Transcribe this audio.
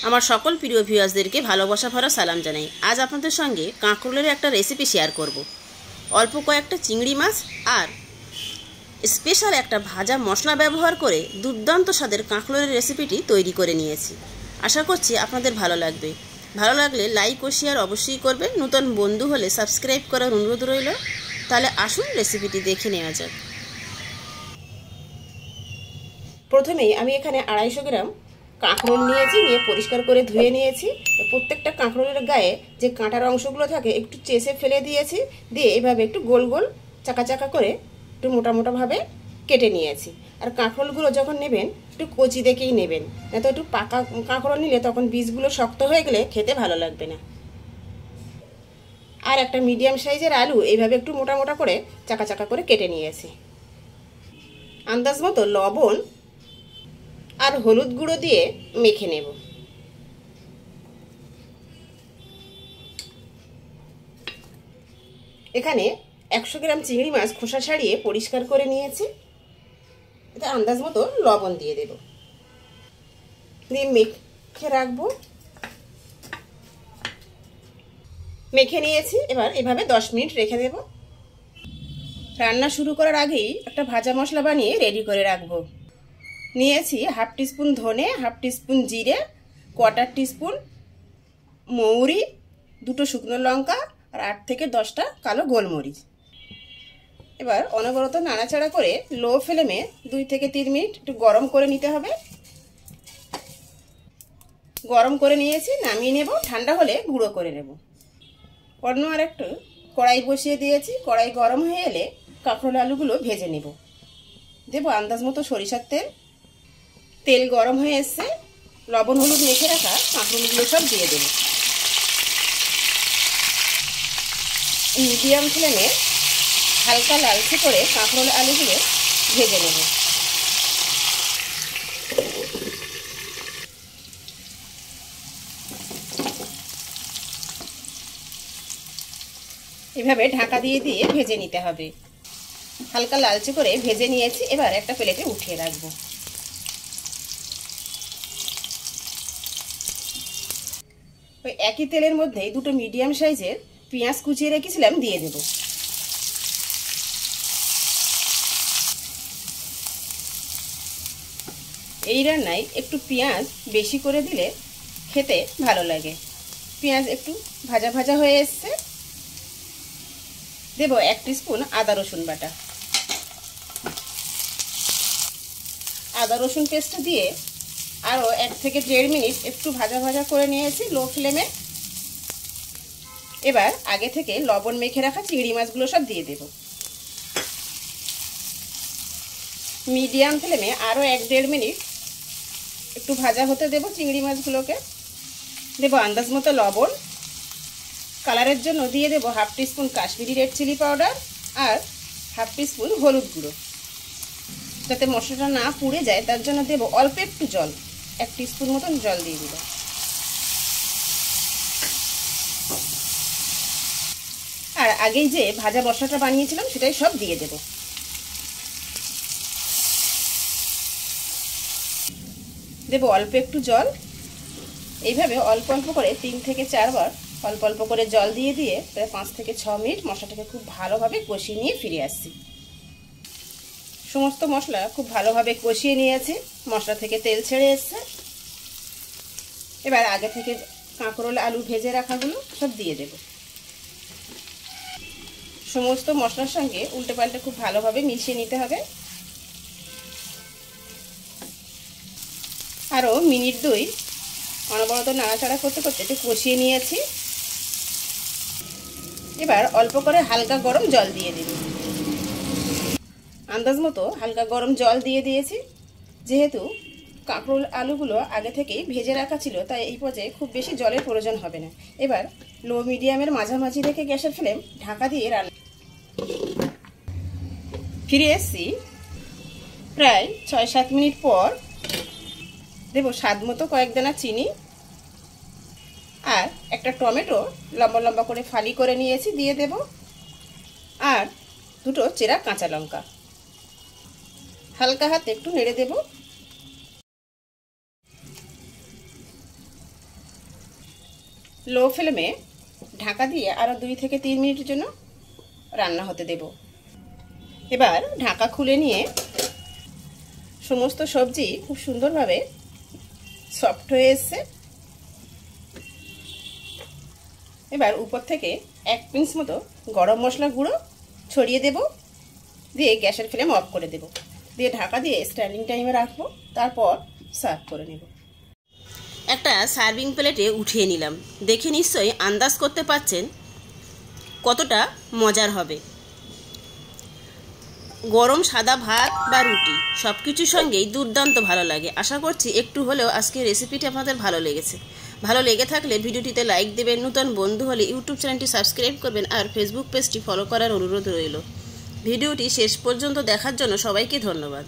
আমার সকল প্রিয় ভিউয়ার্সদেরকে ভালোবাসা ভরা সালাম জানাই। আজ আপনাদের সঙ্গে কাঁকরোলের একটা রেসিপি শেয়ার করব। অল্প কয়েকটা চিংড়ি মাছ আর স্পেশাল একটা ভাজা মশলা ব্যবহার করে দুর্দান্ত স্বাদের কাঁকরোলের রেসিপিটি তৈরি করে নিয়েছি। আশা করছি আপনাদের ভালো লাগবে। ভালো লাগলে লাইক ও শেয়ার অবশ্যই করবেন। নতুন বন্ধু হলে সাবস্ক্রাইব করার অনুরোধ রইল। তাহলে আসুন রেসিপিটি দেখে নেওয়া যাক। প্রথমেই আমি এখানে 250 গ্রাম কাঁকরোল নিয়েছি, নিয়ে পরিষ্কার করে ধুয়ে নিয়েছি। প্রত্যেকটা কাঁকরোলের গায়ে যে কাঁটার অংশগুলো থাকে একটু চেষে ফেলে দিয়েছি, দিয়ে এভাবে একটু গোল গোল চাকা চাকা করে একটু মোটা মোটাভাবে কেটে নিয়েছি। আর কাঁকরোলগুলো যখন নেবেন একটু কচি দেখেই নেবেন, না তো একটু পাকা কাঁকরোল নিলে তখন বীজগুলো শক্ত হয়ে গেলে খেতে ভালো লাগবে না। আর একটা মিডিয়াম সাইজের আলু এইভাবে একটু মোটা মোটা করে চাকা চাকা করে কেটে নিয়েছি। আন্দাজ মতো লবণ আর হলুদ গুঁড়ো দিয়ে মেখে নেব। এখানে 100 গ্রাম চিংড়ি মাছ খোসা ছাড়িয়ে পরিষ্কার করে নিয়েছি। এতে আন্দাজ মতো লবণ দিয়ে দেব, দিয়ে মেখে রাখবো। মেখে নিয়েছি, এবার এভাবে 10 মিনিট রেখে দেব। রান্না শুরু করার আগেই একটা ভাজা মশলা বানিয়ে রেডি করে রাখবো। নিয়েছি 1/2 টিস্পুন ধনে, 1/2 টিস্পুন জিরে, 1/4 টিস্পুন মৌরি, 2টো শুকনো লঙ্কা আর 8 থেকে 10টা কালো গোলমরিচ। এবার অনবরত নাড়াচাড়া করে লো ফ্লেমে 2 থেকে 3 মিনিট একটু গরম করে নিতে হবে। গরম করে নিয়েছি, নামিয়ে নেব। ঠান্ডা হলে গুঁড়ো করে নেব। অন্য আর একটু কড়াই বসিয়ে দিয়েছি। কড়াই গরম হয়ে এলে কাঁকরোল আলুগুলো ভেজে নেব। দেব আন্দাজ মতো সরিষার তেল। তেল গরম হয়ে এসছে, লবণ হলুদ মেখে রাখা কাঁকরোলগুলো সব দিয়ে দেব। মিডিয়াম ফ্লেমে হালকা লালচে করে কাঁকরোল আলুগুলো ভেজে নেব। এভাবে ঢাকা দিয়ে দিয়ে ভেজে নিতে হবে। হালকা লালচে করে ভেজে নিয়েছি, এবার একটা প্লেটে উঠিয়ে রাখবো। ওই একই তেলের মধ্যেই 2টো মিডিয়াম সাইজের পেঁয়াজ কুচিয়ে রেখেছিলাম দিয়ে দেব। এই রান্নায় একটু পেঁয়াজ বেশি করে দিলে খেতে ভালো লাগে। পেঁয়াজ একটু ভাজা ভাজা হয়ে এসছে, দেব 1 টিস্পুন আদা রসুন বাটা। আদা রসুন পেস্ট দিয়ে আরও 1 থেকে 1.5 মিনিট একটু ভাজা ভাজা করে নিয়েছি লো ফ্লেমে। এবার আগে থেকে লবণ মেখে রাখা চিংড়ি মাছগুলো সব দিয়ে দেব। মিডিয়াম ফ্লেমে আরও 1-1.5 মিনিট একটু ভাজা হতে দেব চিংড়ি মাছগুলোকে। দেব আন্দাজ মতো লবণ। কালারের জন্য দিয়ে দেব 1/2 teaspoon Kashmiri red chilli powder আর 1/2 টিস্পুন হলুদ গুঁড়ো। যাতে মশলাটা না পুড়ে যায় তার জন্য দেব অল্প একটু জল, 1 টিস্পুন মতন জল দিয়ে দিব। আর আগেই যে ভাজা মশলাটা বানিয়েছিলাম সেটাই সব দিয়ে দেব। দেব অল্প একটু জল। এইভাবে অল্প অল্প করে 3 থেকে 4 বার অল্প অল্প করে জল দিয়ে দিয়ে প্রায় 5 থেকে 6 মিনিট মশলাটাকে খুব ভালোভাবে কষিয়ে নিয়ে ফিরে আসছি। সমস্ত মশলা খুব ভালোভাবে কষিয়ে নিয়েছি, মশলা থেকে তেল ছেড়ে এসছে। এবার আগে থেকে কাঁকরোল আলু ভেজে রাখাগুলো সব দিয়ে দেব। সমস্ত মশলার সঙ্গে উল্টে পাল্টে খুব ভালোভাবে মিশিয়ে নিতে হবে। আরও মিনিট 2 অনবরত নাড়াচাড়া করতে করতে একটু কষিয়ে নিয়েছি। এবার অল্প করে হালকা গরম জল দিয়ে দেব। আন্দাজ মতো হালকা গরম জল দিয়ে দিয়েছি। যেহেতু কাঁকরোল আলুগুলো আগে থেকেই ভেজে রাখা ছিল তাই এই পর্যায়ে খুব বেশি জলের প্রয়োজন হবে না। এবার লো মিডিয়ামের মাঝামাঝি রেখে গ্যাসের ফ্লেম ঢাকা দিয়ে রান্না। ফিরে এসছি প্রায় 6-7 মিনিট পর। দেব স্বাদ মতো কয়েক দানা চিনি আর একটা টমেটো লম্বা লম্বা করে ফালি করে নিয়েছি দিয়ে দেব, আর 2টো চেরা কাঁচা লঙ্কা। হালকা হাতে একটু নেড়ে দেব। লো ফ্লেমে ঢাকা দিয়ে আরও 2 থেকে 3 মিনিটের জন্য রান্না হতে দেব। এবার ঢাকা খুলে নিয়ে সমস্ত সবজি খুব সুন্দরভাবে সফট হয়ে এসছে। এবার উপর থেকে 1 পিঞ্চ মতো গরম মশলা গুঁড়ো ছড়িয়ে দেব, দিয়ে গ্যাসের ফ্লেম অফ করে দেব, দিয়ে ঢাকা দিয়ে স্ট্যান্ডিং টাইমে রাখবো। তারপর সার্ভ করে নেব। একটা সার্ভিং প্লেটে উঠিয়ে নিলাম। দেখে নিশ্চয়ই আন্দাজ করতে পারছেন কতটা মজার হবে। গরম সাদা ভাত বা রুটি সব কিছুর সঙ্গেই দুর্দান্ত ভালো লাগে। আশা করছি একটু হলেও আজকের রেসিপিটি আপনাদের ভালো লেগেছে। ভালো লেগে থাকলে ভিডিওটিতে লাইক দেবেন, নতুন বন্ধু হলে ইউটিউব চ্যানেলটি সাবস্ক্রাইব করবেন আর ফেসবুক পেজটি ফলো করার অনুরোধ রইল। ভিডিওটি শেষ পর্যন্ত দেখার জন্য সবাইকে ধন্যবাদ।